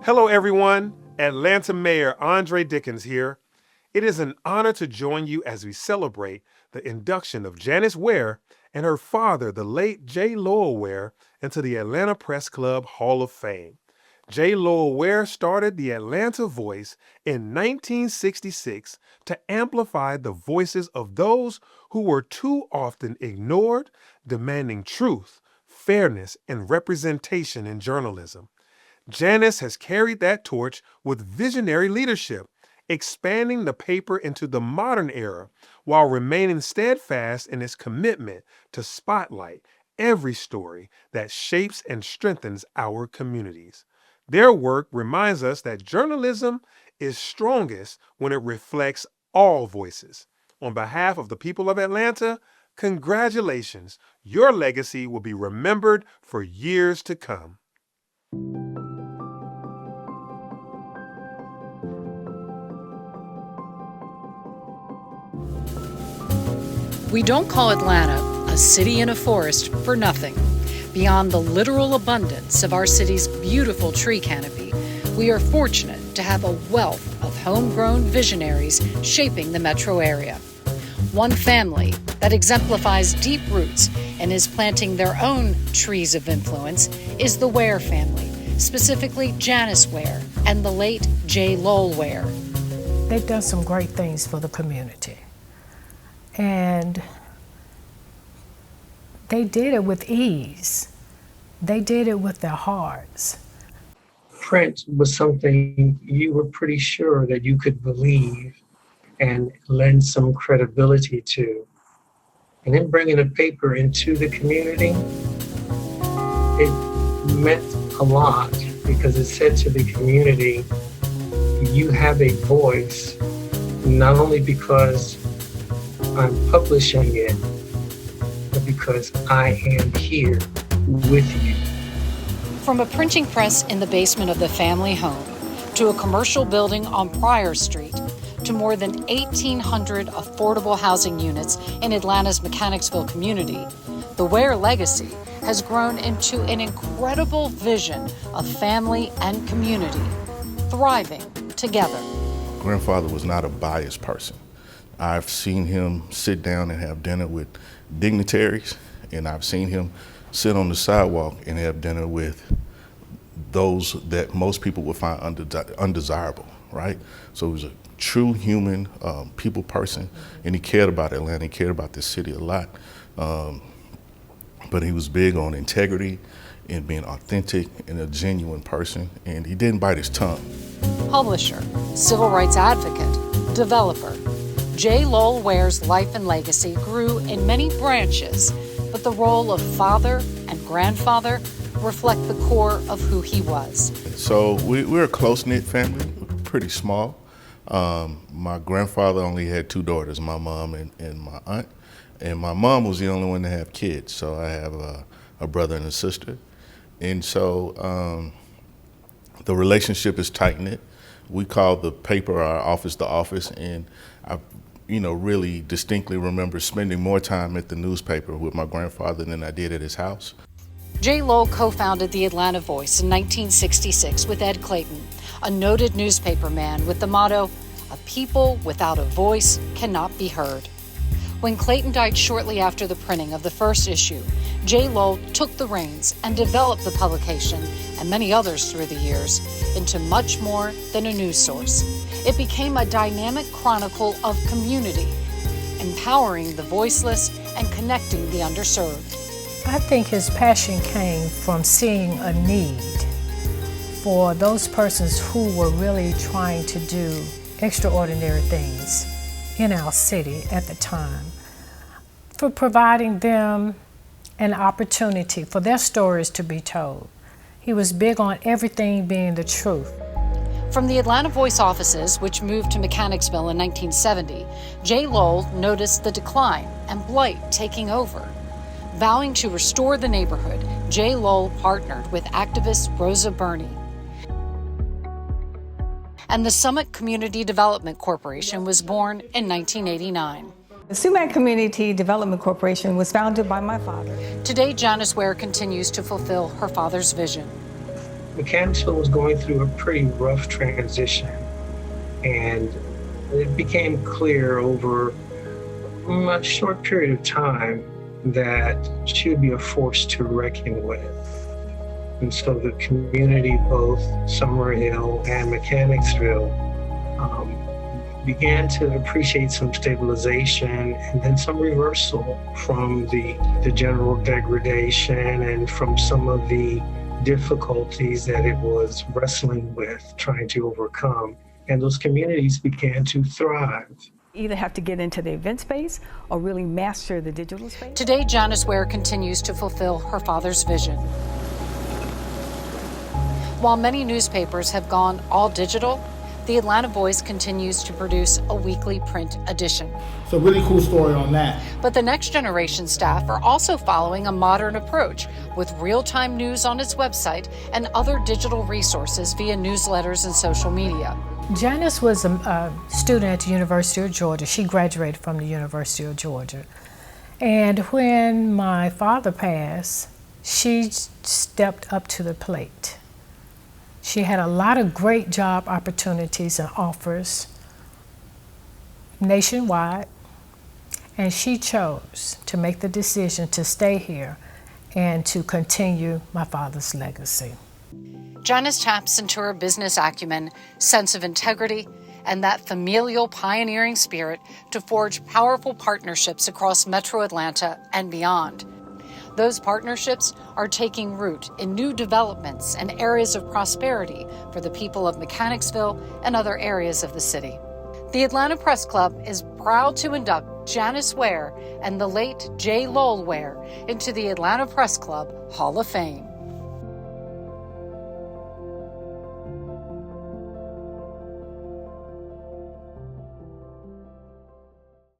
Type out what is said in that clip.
Hello, everyone. Atlanta Mayor Andre Dickens here. It is an honor to join you as we celebrate the induction of Janis Ware and her father, the late J. Lowell Ware, into the Atlanta Press Club Hall of Fame. J. Lowell Ware started the Atlanta Voice in 1966 to amplify the voices of those who were too often ignored, demanding truth, fairness, and representation in journalism. Janis has carried that torch with visionary leadership, expanding the paper into the modern era while remaining steadfast in its commitment to spotlight every story that shapes and strengthens our communities. Their work reminds us that journalism is strongest when it reflects all voices. On behalf of the people of Atlanta, congratulations. Your legacy will be remembered for years to come. We don't call Atlanta a city in a forest for nothing. Beyond the literal abundance of our city's beautiful tree canopy, we are fortunate to have a wealth of homegrown visionaries shaping the metro area. One family that exemplifies deep roots and is planting their own trees of influence is the Ware family, specifically Janis Ware and the late J. Lowell Ware. They've done some great things for the community. And they did it with ease. They did it with their hearts. Print was something you were pretty sure that you could believe and lend some credibility to. And then bringing a paper into the community, it meant a lot because it said to the community, you have a voice, not only because I'm publishing it, but because I am here with you. From a printing press in the basement of the family home, to a commercial building on Pryor Street, to more than 1,800 affordable housing units in Atlanta's Mechanicsville community, the Ware legacy has grown into an incredible vision of family and community, thriving together. Grandfather was not a biased person. I've seen him sit down and have dinner with dignitaries, and I've seen him sit on the sidewalk and have dinner with those that most people would find undesirable, right? So he was a true human, people person, and he cared about Atlanta, he cared about this city a lot. But he was big on integrity and being authentic and a genuine person, and he didn't bite his tongue. Publisher, civil rights advocate, developer, J. Lowell Ware's life and legacy grew in many branches, but the role of father and grandfather reflect the core of who he was. So we're a close-knit family, pretty small. My grandfather only had two daughters, my mom and my aunt. And my mom was the only one to have kids, so I have a brother and a sister. And so the relationship is tight-knit. We call the paper our office the office, and I really distinctly remember spending more time at the newspaper with my grandfather than I did at his house. J. Lowell co-founded the Atlanta Voice in 1966 with Ed Clayton, a noted newspaper man with the motto, "A people without a voice cannot be heard." When Clayton died shortly after the printing of the first issue, J. Lowell took the reins and developed the publication, and many others through the years, into much more than a news source. It became a dynamic chronicle of community, empowering the voiceless and connecting the underserved. I think his passion came from seeing a need for those persons who were really trying to do extraordinary things in our city at the time, for providing them an opportunity for their stories to be told. He was big on everything being the truth. From the Atlanta Voice offices, which moved to Mechanicsville in 1970, J. Lowell noticed the decline and blight taking over. Vowing to restore the neighborhood, J. Lowell partnered with activist Rosa Burney. And the Summit Community Development Corporation was born in 1989. The Sumac Community Development Corporation was founded by my father. Today, Janis Ware continues to fulfill her father's vision. Mechanicsville was going through a pretty rough transition, and it became clear over a short period of time that she would be a force to reckon with. And so the community, both Summerhill and Mechanicsville, began to appreciate some stabilization and then some reversal from the general degradation and from some of the difficulties that it was wrestling with, trying to overcome. And those communities began to thrive. Either have to get into the event space or really master the digital space. Today, Janis Ware continues to fulfill her father's vision. While many newspapers have gone all digital, the Atlanta Voice continues to produce a weekly print edition. It's a really cool story on that. But the next generation staff are also following a modern approach with real-time news on its website and other digital resources via newsletters and social media. Janis was a student at the University of Georgia. She graduated from the University of Georgia. And when my father passed, she stepped up to the plate. She had a lot of great job opportunities and offers nationwide, and she chose to make the decision to stay here and to continue my father's legacy. Janis taps into her business acumen, sense of integrity, and that familial pioneering spirit to forge powerful partnerships across Metro Atlanta and beyond. Those partnerships are taking root in new developments and areas of prosperity for the people of Mechanicsville and other areas of the city. The Atlanta Press Club is proud to induct Janis Ware and the late J. Lowell Ware into the Atlanta Press Club Hall of Fame.